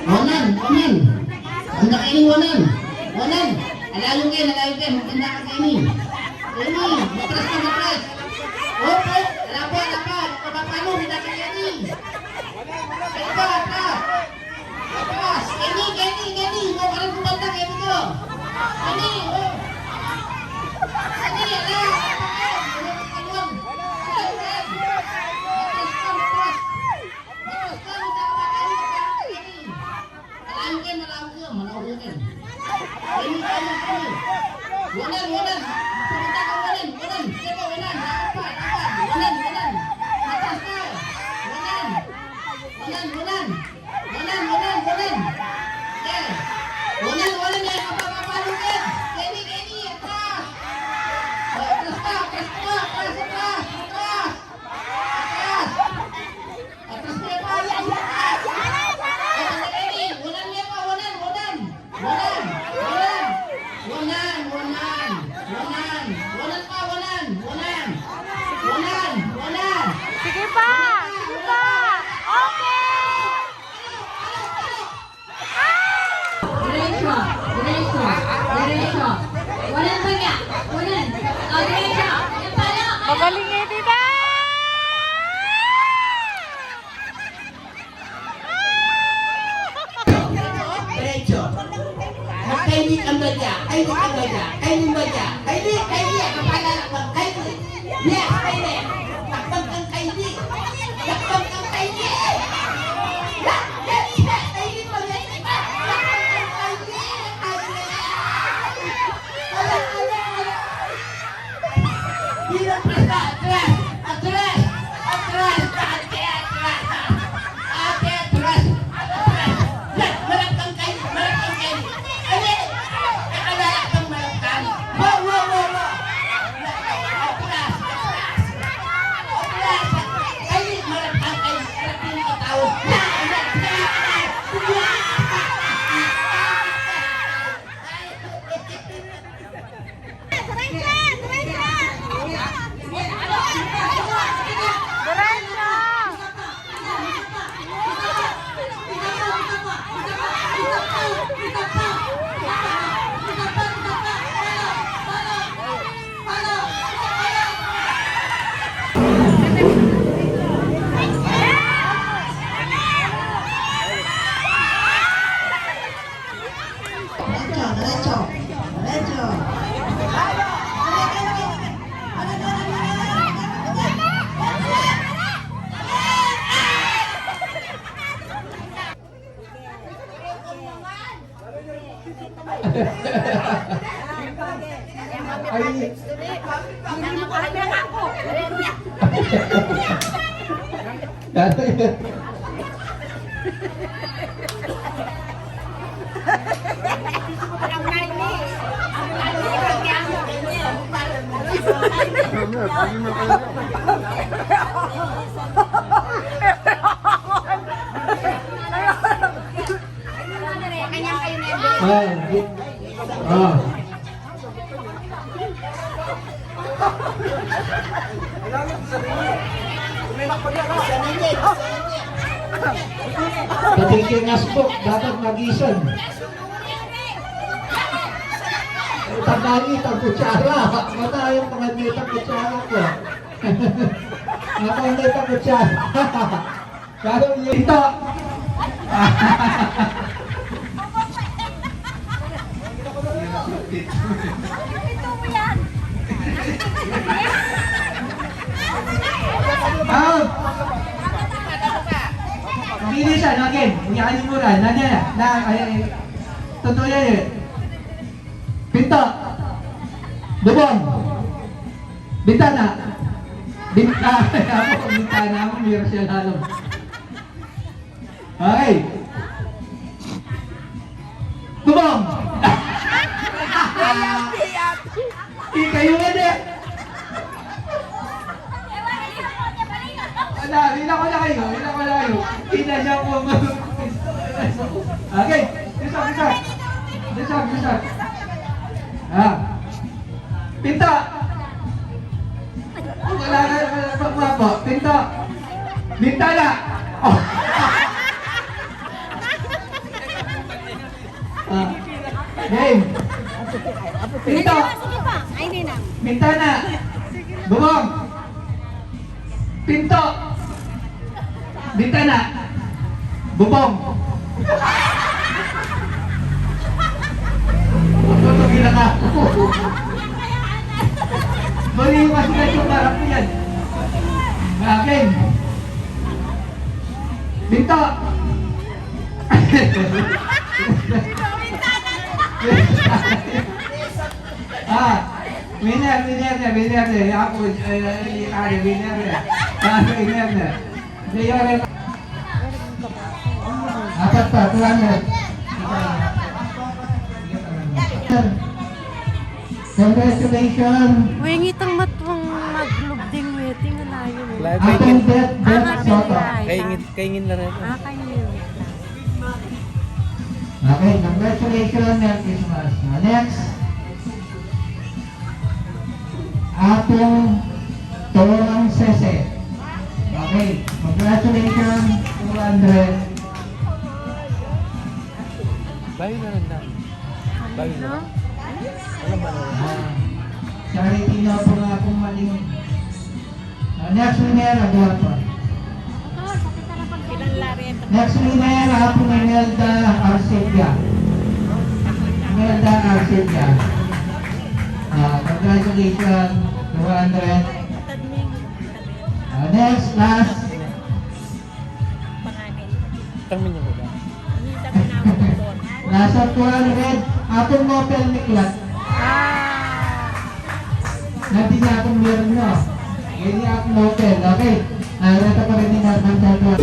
Wanan, wanan. Ang nakainin wanan. Wanan. Alayo kayo. Maganda ka kayo ni. Matras ka, matras. Opo, laban. Kapapano, hindi ka kayo ni. Atras. Kenny. Mau parang kumanda kayo nito. Kenny, oh. Kenny, ala. Kaluan. Wanan. Pumunta ka, wanan. Siapa, wanan. Wanan. Atas ka. Wanan. Yeah. Wanan ya. Apa-apa kan. Kenny, atas. Atas ka. Atas ka pa. Wanan ya pa, wanan. Sige pa. Okay. Diretso. Walang bagya. Diretso. Yung pala. Magaling eh, tita. Diretso. Kainin ang bagya. Kapala. Yes, kainin. Takbang kang kainin. Patingin nasbok, dapat magisan. Tanggalin ang kutsara. Matayang panganit ang kutsara ko. Matayang ang kutsara. Karo niyo ito. Ini siya, again. Iyakan mo rin. Totoo yan eh. Pinto. Dubong. Bintana. Bintana mo, mayroon siya lalong. Okay. Dubong. Kayo nga din. Hila ko na kayo. Hila siya po. Okay. Desak. Pinta. Wala na pagwapo. Pinta. Bintana. Oh. Game. Pinto. Bintana. Bubong. Pinto. Bintana. Bubong. Tutugila ka. Bali yung kasi na yung harap mo yan. Akin. Pinto. Winner niya. Ako, winner niya. Winner niya. Jayor. Apat pa, 200. Congratulations. Wingitang matwang maglubding wedding na yun. Atong death soto. Kaingin lang ito. Kainin. Okay, congratulations, Merry Christmas. Next, atong Torang Sese. Okay, congratulations, 200. Bayo na lang na. Bayo na. No? Alam ba na? Charity na po nga akong maling. Next winner, agawa pa. Next winner, ako na Imelda Arcelia. Imelda Arcelia. Congratulations, 200. Next, last. Tangmin niyo ko ba? Nasa 200, atong Nobel Miklat. Nanti niya akong meron nyo. Hindi akong Nobel, okay? Narito pa rin ni Norman Salvador.